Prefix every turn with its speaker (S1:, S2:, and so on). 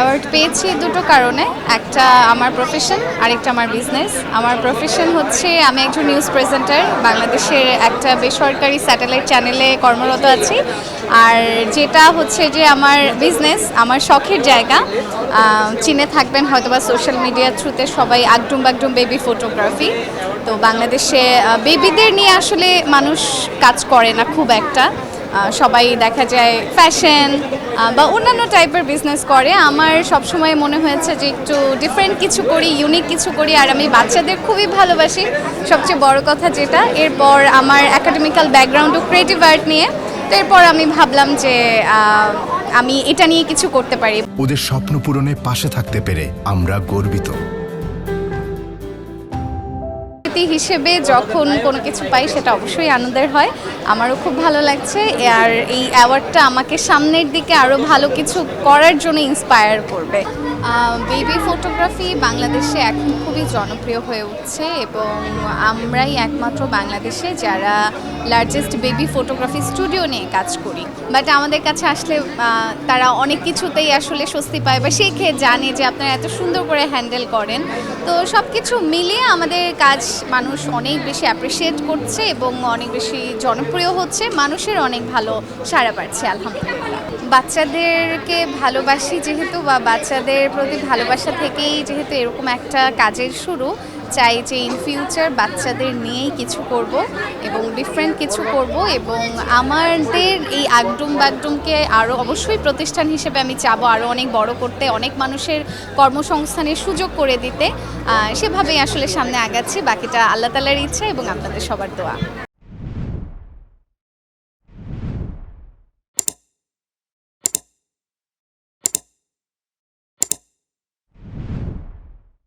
S1: Award পেয়েছি দুটো কারণে, একটা আমার প্রফেশন, আরেকটা আমার বিজনেস। আমার প্রফেশন হচ্ছে আমি একজন নিউজ প্রেজেন্টার, বাংলাদেশের একটা বেসরকারি স্যাটেলাইট চ্যানেলে কর্মরত আছি। আর যেটা হচ্ছে যে আমার বিজনেস, আমার শখের জায়গা, চিনে থাকবেন হয়তোবা সোশ্যাল মিডিয়ার থ্রুতে সবাই আগডুম বাগডুম বেবি ফটোগ্রাফি। তো বাংলাদেশে বেবিদের নিয়ে আসলে মানুষ কাজ করে না খুব একটা, সবাই দেখা যায় ফ্যাশন বা অন্যান্য টাইপের বিজনেস করে। আমার সবসময় মনে হয়েছে যে একটু ডিফারেন্ট কিছু করি, ইউনিক কিছু করি। আর আমি বাচ্চাদের খুবই ভালোবাসি, সবচেয়ে বড় কথা যেটা। এরপর আমার একাডেমিক্যাল ব্যাকগ্রাউন্ডও ক্রিয়েটিভ আর্ট নিয়ে। তো এরপর আমি ভাবলাম যে আমি এটা নিয়ে কিছু করতে পারি।
S2: ওদের স্বপ্ন পূরণে পাশে থাকতে পেরে আমরা গর্বিত।
S1: হিসেবে যখন কোনো কিছু পাই সেটা অবশ্যই আনন্দের হয়, আমারও খুব ভালো লাগছে। আর এই অ্যাওয়ার্ডটা আমাকে সামনের দিকে আরও ভালো কিছু করার জন্য ইন্সপায়ার করবে। বেবি ফটোগ্রাফি বাংলাদেশে এখন খুবই জনপ্রিয় হয়ে উঠছে এবং আমরাই একমাত্র বাংলাদেশে যারা লার্জেস্ট বেবি ফটোগ্রাফি স্টুডিও নিয়ে কাজ করি। বাট আমাদের কাছে আসলে তারা অনেক কিছুতেই আসলে স্বস্তি পায় বা শিখে জানে যে আপনারা এত সুন্দর করে হ্যান্ডেল করেন। তো সব কিছু মিলিয়ে আমাদের কাজ মানুষ অনেক বেশি অ্যাপ্রিসিয়েট করছে এবং অনেক বেশি জনপ্রিয় হচ্ছে, মানুষের অনেক ভালো সাড়া পাচ্ছে আলহামদুলিল্লাহ। বাচ্চাদেরকে ভালোবাসি যেহেতু, বা বাচ্চাদের প্রতি ভালোবাসা থেকেই যেহেতু এরকম একটা কাজের শুরু, চাই যে ইন ফিউচার বাচ্চাদের নিয়েই কিছু করব এবং ডিফারেন্ট কিছু করব। এবং আমাদের এই আগডুম বাগডুমকে আরও অবশ্যই প্রতিষ্ঠান হিসেবে আমি চাবো আরও অনেক বড় করতে, অনেক মানুষের কর্মসংস্থানের সুযোগ করে দিতে। সেভাবেই আসলে সামনে আগাচ্ছি, বাকিটা আল্লাহ তাআলার ইচ্ছা এবং আপনাদের সবার দোয়া।